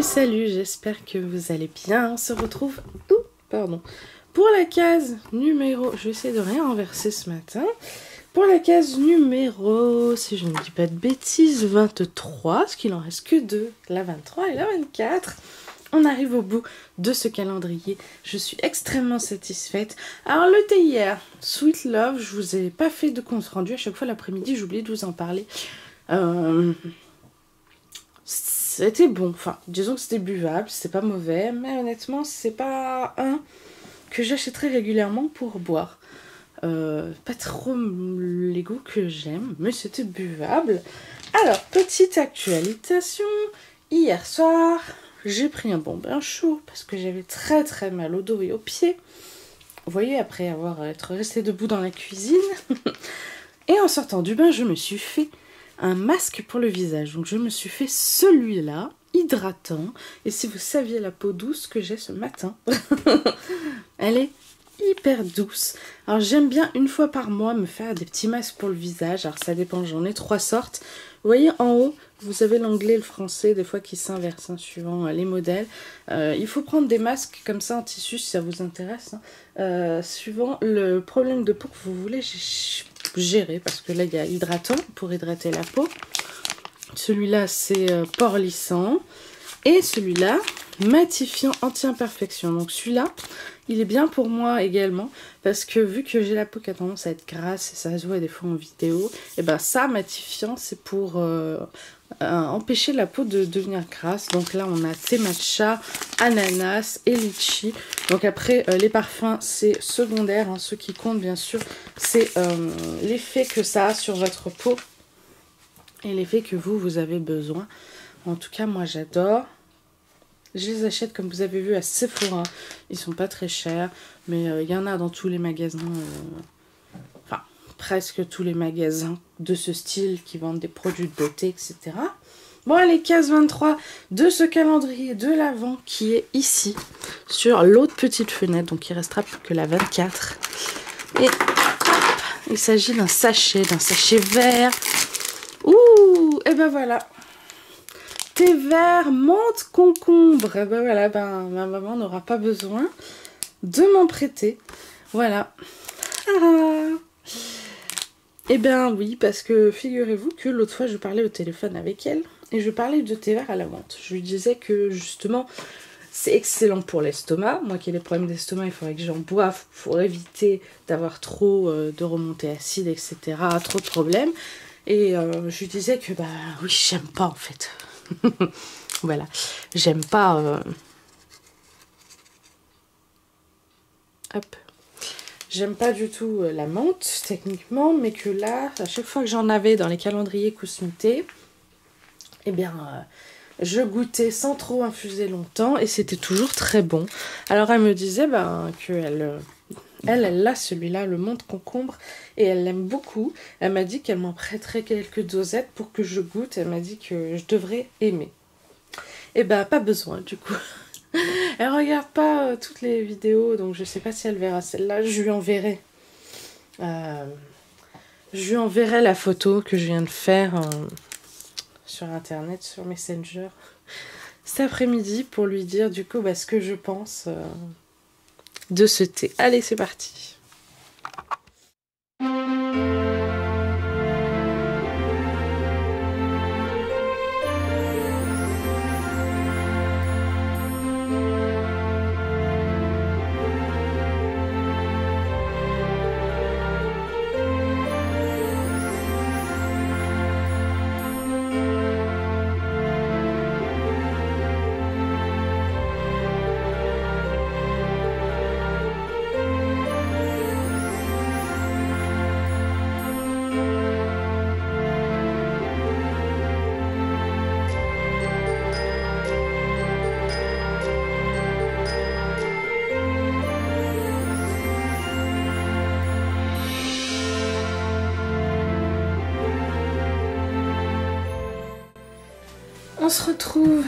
Salut, j'espère que vous allez bien. On se retrouve pour la case numéro... Je vais essayer de rien renverser ce matin. Pour la case numéro, si je ne dis pas de bêtises, 23, parce qu'il en reste que deux, la 23 et la 24. On arrive au bout de ce calendrier. Je suis extrêmement satisfaite. Alors le thé hier, Sweet Love, je vous ai pas fait de compte rendu. À chaque fois l'après-midi, j'oublie de vous en parler. C'était bon, enfin, disons que c'était buvable, c'est pas mauvais, mais honnêtement, c'est pas un que j'achèterais régulièrement pour boire. Pas trop les goûts que j'aime, mais c'était buvable. Alors, petite actualisation, hier soir, j'ai pris un bon bain chaud parce que j'avais très très mal au dos et aux pieds. Vous voyez, après être restée debout dans la cuisine. Et en sortant du bain, je me suis fait un masque pour le visage. Donc je me suis fait celui-là, hydratant. Et si vous saviez la peau douce que j'ai ce matin, elle est hyper douce. Alors j'aime bien une fois par mois me faire des petits masques pour le visage. Alors ça dépend, j'en ai 3 sortes. Vous voyez en haut, vous avez l'anglais et le français, des fois qui s'inversent suivant les modèles. Il faut prendre des masques comme ça en tissu si ça vous intéresse. Suivant le problème de peau que vous voulez gérer, parce que là il y a hydratant pour hydrater la peau. Celui-là c'est port lissant. Et celui-là, matifiant anti-imperfection. Donc celui-là, il est bien pour moi également. Parce que vu que j'ai la peau qui a tendance à être grasse, et ça se voit des fois en vidéo, et ben ça, matifiant, c'est pour empêcher la peau de devenir grasse. Donc là, on a thé matcha, ananas et litchi. Donc après, les parfums, c'est secondaire. Hein. Ce qui compte, bien sûr, c'est l'effet que ça a sur votre peau. Et l'effet que vous avez besoin. En tout cas, moi, j'adore. Je les achète, comme vous avez vu, à Sephora. Ils sont pas très chers, mais il y en a dans tous les magasins, enfin, presque tous les magasins de ce style qui vendent des produits de beauté, etc. Bon, allez, case 23 de ce calendrier de l'Avent qui est ici, sur l'autre petite fenêtre. Donc, il restera plus que la 24. Et hop, il s'agit d'un sachet vert. Ouh, et ben voilà. Thé vert, menthe, concombre. Et ben voilà, ma maman n'aura pas besoin de m'en prêter. Voilà. Ah. Et ben oui, parce que figurez-vous que l'autre fois, je parlais au téléphone avec elle et je parlais de thé vert à la menthe. Je lui disais que justement, c'est excellent pour l'estomac. Moi qui ai des problèmes d'estomac, il faudrait que j'en boive pour éviter d'avoir trop de remontées acides, etc. Trop de problèmes. Et je lui disais que bah oui, j'aime pas en fait. Voilà, j'aime pas hop, j'aime pas du tout la menthe techniquement, mais que là, à chaque fois que j'en avais dans les calendriers Kousmité, eh bien je goûtais sans trop infuser longtemps et c'était toujours très bon. Alors elle me disait que elle a celui-là, le menthe concombre, et elle l'aime beaucoup. Elle m'a dit qu'elle m'en prêterait quelques dosettes pour que je goûte. Elle m'a dit que je devrais aimer. Et ben, pas besoin, du coup. Elle regarde pas toutes les vidéos, donc je sais pas si elle verra celle-là. Je lui enverrai. Je lui enverrai la photo que je viens de faire sur Internet, sur Messenger, cet après-midi, pour lui dire, du coup, ce que je pense de ce thé. Allez, c'est parti. On se retrouve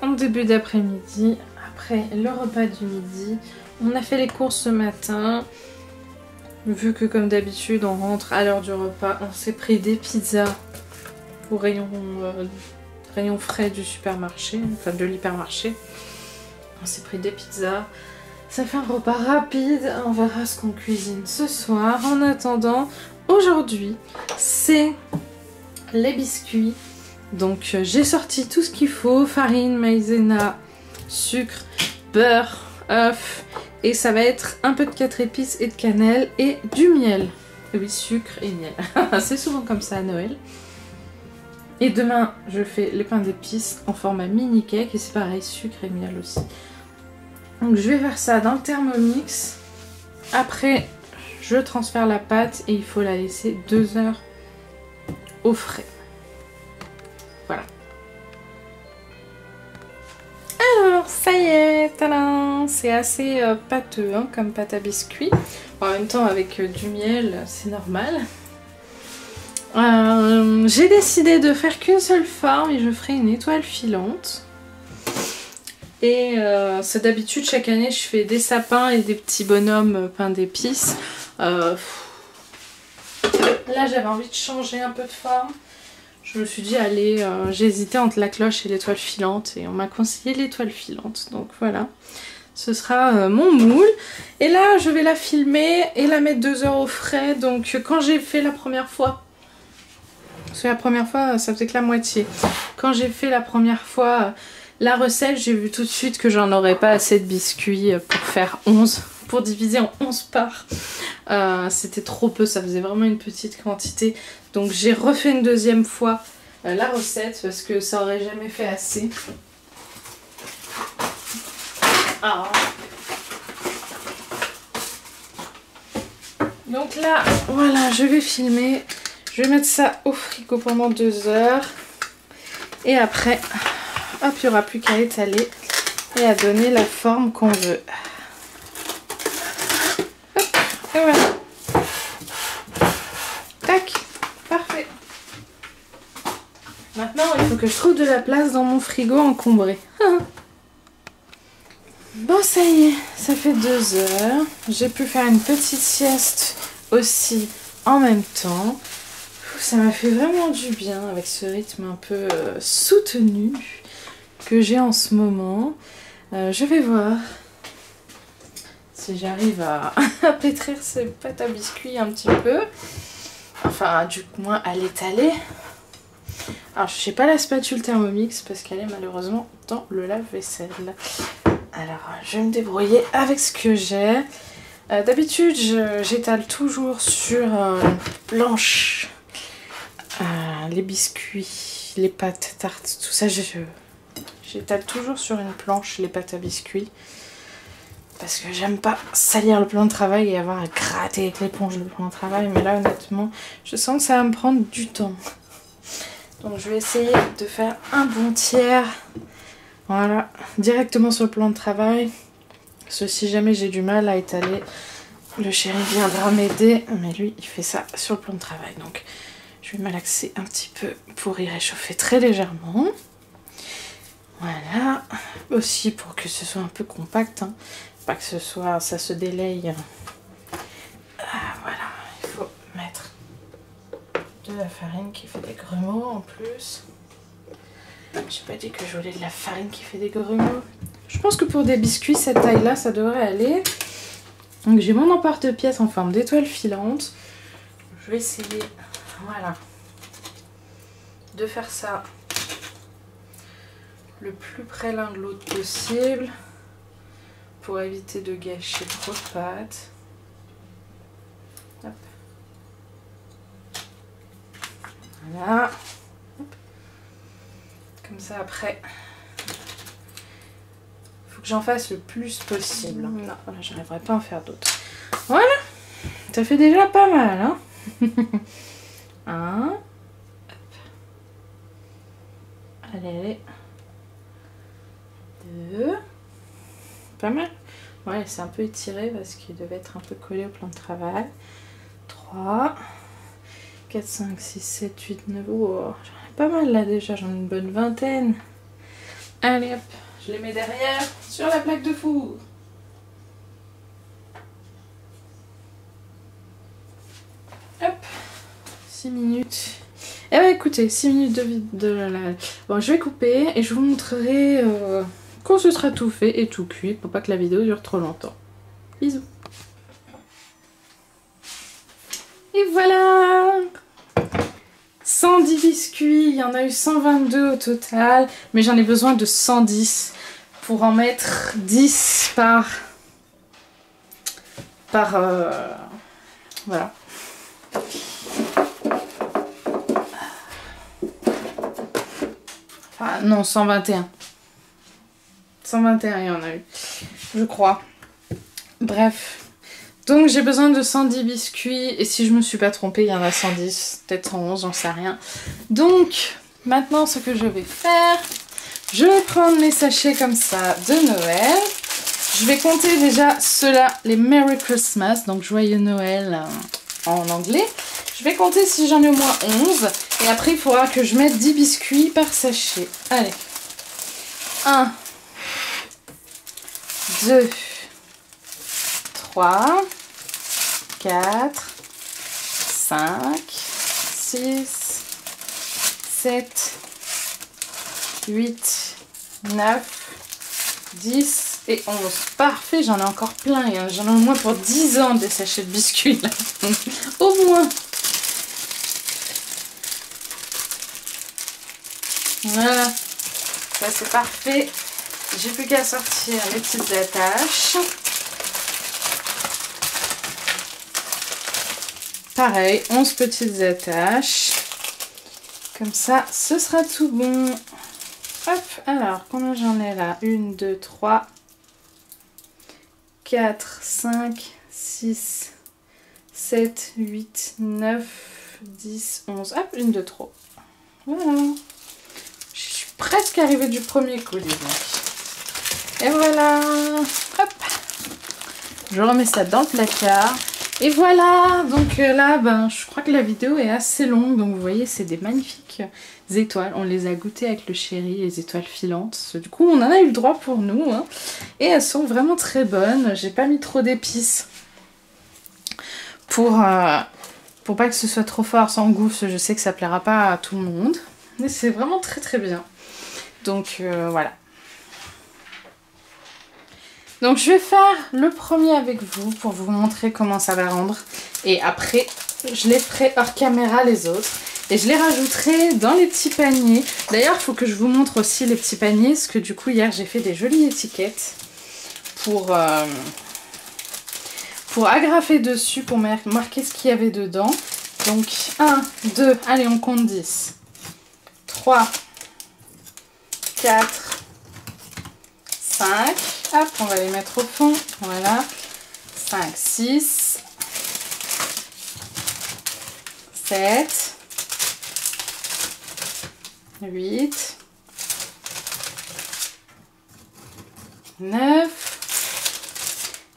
en début d'après-midi, après le repas du midi. On a fait les courses ce matin. Vu que comme d'habitude on rentre à l'heure du repas, on s'est pris des pizzas au rayon rayon frais du supermarché, enfin de l'hypermarché. On s'est pris des pizzas. Ça fait un repas rapide. On verra ce qu'on cuisine ce soir. En attendant, aujourd'hui, c'est les biscuits. Donc j'ai sorti tout ce qu'il faut. Farine, maïzena, sucre, beurre, œuf. Et ça va être un peu de 4 épices et de cannelle et du miel. Et oui, sucre et miel. C'est souvent comme ça à Noël. Et demain, je fais les pains d'épices en format mini cake. Et c'est pareil, sucre et miel aussi. Donc je vais faire ça dans le Thermomix. Après, je transfère la pâte et il faut la laisser 2 heures au frais. Voilà. Alors, ça y est, tadam, c'est assez pâteux hein, comme pâte à biscuits. En même temps, avec du miel, c'est normal. J'ai décidé de faire qu'une seule forme et je ferai une étoile filante. Et c'est d'habitude, chaque année, je fais des sapins et des petits bonhommes pain d'épices. Là, j'avais envie de changer un peu de forme. Je me suis dit, allez, j'ai hésité entre la cloche et l'étoile filante et on m'a conseillé l'étoile filante. Donc voilà, ce sera mon moule. Et là, je vais la filmer et la mettre 2 heures au frais. Donc quand j'ai fait la première fois, parce que la première fois, ça faisait que la moitié. Quand j'ai fait la première fois la recette, j'ai vu tout de suite que j'en aurais pas assez de biscuits pour faire 11, pour diviser en 11 parts. C'était trop peu, ça faisait vraiment une petite quantité. Donc j'ai refait une deuxième fois la recette parce que ça aurait jamais fait assez. Ah. Donc là, voilà, je vais filmer. Je vais mettre ça au frigo pendant 2 heures. Et après, hop, il n'y aura plus qu'à étaler et à donner la forme qu'on veut. Hop, et voilà. Tac, parfait. Maintenant, il faut que je trouve de la place dans mon frigo encombré. Bon, ça y est, ça fait 2 heures. J'ai pu faire une petite sieste aussi en même temps. Ça m'a fait vraiment du bien avec ce rythme un peu soutenu que j'ai en ce moment. Je vais voir si j'arrive à pétrir ces pâtes à biscuits un petit peu. Enfin, du moins à l'étaler. Alors, je n'ai pas la spatule Thermomix parce qu'elle est malheureusement dans le lave-vaisselle. Alors, je vais me débrouiller avec ce que j'ai. D'habitude, j'étale toujours sur une planche les biscuits, les pâtes, tartes, tout ça. J'étale toujours sur une planche les pâtes à biscuits. Parce que j'aime pas salir le plan de travail et avoir à gratter avec l'éponge le plan de travail. Mais là, honnêtement, je sens que ça va me prendre du temps. Donc, je vais essayer de faire un bon tiers. Voilà, directement sur le plan de travail. Parce que si jamais j'ai du mal à étaler, le chéri viendra m'aider. Mais lui, il fait ça sur le plan de travail. Donc, je vais malaxer un petit peu pour y réchauffer très légèrement. Voilà. Aussi pour que ce soit un peu compact. Hein. Pas que ce soit, ça se délaye. Voilà, il faut mettre de la farine qui fait des grumeaux en plus. J'ai pas dit que je voulais de la farine qui fait des grumeaux. Je pense que pour des biscuits cette taille là ça devrait aller. Donc j'ai mon emporte-pièce en forme d'étoile filante. Je vais essayer, voilà, de faire ça le plus près l'un de l'autre possible pour éviter de gâcher trop de pâtes. Hop. Voilà. Hop. Comme ça après, il faut que j'en fasse le plus possible. Non, voilà, j'arriverai pas à en faire d'autres. Voilà, ça fait déjà pas mal. Hein. Un. Allez. 2. Pas mal. Ouais, c'est un peu étiré parce qu'il devait être un peu collé au plan de travail. 3. 4, 5, 6, 7, 8, 9. Oh, j'en ai pas mal là déjà, j'en ai une bonne vingtaine. Allez hop, je les mets derrière sur la plaque de four. Hop, 6 minutes. Eh ben écoutez, 6 minutes de vidéo. Bon, je vais couper et je vous montrerai quand ce sera tout fait et tout cuit pour pas que la vidéo dure trop longtemps. Bisous. Et voilà, 110 biscuits, il y en a eu 122 au total, mais j'en ai besoin de 110 pour en mettre 10 voilà. Enfin, non, 121. 121, il y en a eu, je crois. Bref. Donc j'ai besoin de 110 biscuits, et si je me suis pas trompée, il y en a 110, peut-être 111, j'en sais rien. Donc, maintenant ce que je vais faire, je vais prendre mes sachets comme ça de Noël. Je vais compter déjà ceux-là, les Merry Christmas, donc Joyeux Noël en anglais. Je vais compter si j'en ai au moins 11, et après il faudra que je mette 10 biscuits par sachet. Allez. 1, 2, 3, 4, 5, 6, 7, 8, 9, 10 et 11. Parfait, j'en ai encore plein. J'en ai au moins pour 10 ans des sachets de biscuits là. Au moins. Voilà. Ça c'est parfait. J'ai plus qu'à sortir les petites attaches. Pareil, 11 petites attaches. Comme ça, ce sera tout bon. Hop, alors, combien j'en ai là? 1, 2, 3, 4, 5, 6, 7, 8, 9, 10, 11. Hop, une de trop. Voilà. Je suis presque arrivée du premier colis. Donc. Et voilà. Hop. Je remets ça dans le placard. Et voilà, donc là, ben, je crois que la vidéo est assez longue, donc vous voyez, c'est des magnifiques étoiles. On les a goûtées avec le chéri, les étoiles filantes. Du coup, on en a eu le droit pour nous, hein. Et elles sont vraiment très bonnes. J'ai pas mis trop d'épices pour pas que ce soit trop fort sans goût, parce que je sais que ça plaira pas à tout le monde. Mais c'est vraiment très très bien. Donc voilà. Donc je vais faire le premier avec vous pour vous montrer comment ça va rendre. Et après, je les ferai hors caméra les autres. Et je les rajouterai dans les petits paniers. D'ailleurs, il faut que je vous montre aussi les petits paniers. Parce que du coup, hier, j'ai fait des jolies étiquettes pour agrafer dessus, pour marquer ce qu'il y avait dedans. Donc 1, 2, allez, on compte 10. 3, 4, 5. Hop, on va les mettre au fond. Voilà. 5, 6, 7, 8, 9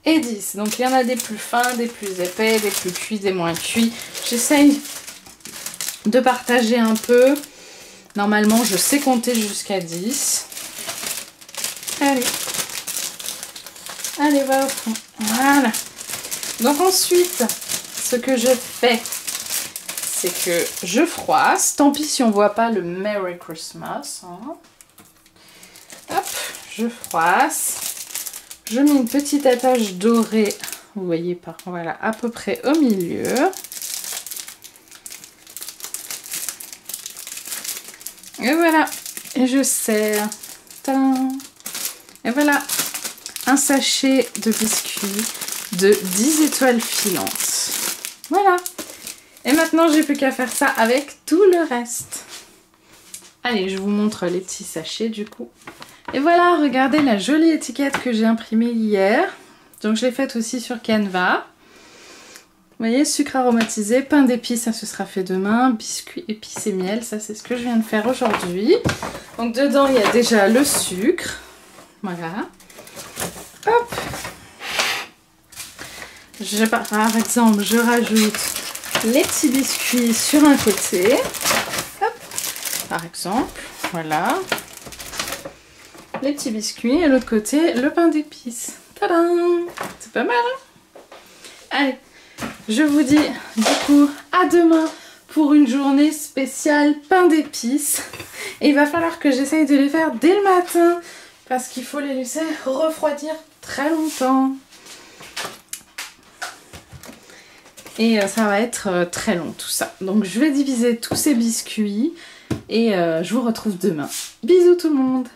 et 10. Donc il y en a des plus fins, des plus épais, des plus cuits, des moins cuits. J'essaye de partager un peu. Normalement, je sais compter jusqu'à 10. Allez. Allez, va au fond. Voilà. Donc ensuite, ce que je fais, c'est que je froisse. Tant pis si on ne voit pas le Merry Christmas. Hein. Hop, je froisse. Je mets une petite attache dorée. Vous voyez pas. Voilà, à peu près au milieu. Et voilà. Et je serre. Tadam. Et voilà. Un sachet de biscuits de 10 étoiles filantes. Voilà. Et maintenant, j'ai plus qu'à faire ça avec tout le reste. Allez, je vous montre les petits sachets du coup. Et voilà, regardez la jolie étiquette que j'ai imprimée hier. Donc, je l'ai faite aussi sur Canva. Vous voyez, sucre aromatisé, pain d'épices, ça ce sera fait demain. Biscuits, épices et miel, ça c'est ce que je viens de faire aujourd'hui. Donc, dedans, il y a déjà le sucre. Voilà. Hop. Par exemple, je rajoute les petits biscuits sur un côté. Hop. Par exemple, voilà. Les petits biscuits et l'autre côté, le pain d'épices. Tadam! C'est pas mal, hein? Allez, je vous dis du coup à demain pour une journée spéciale pain d'épices. Et il va falloir que j'essaye de les faire dès le matin parce qu'il faut les laisser refroidir très longtemps. Et ça va être très long tout ça. Donc je vais diviser tous ces biscuits et je vous retrouve demain. Bisous tout le monde!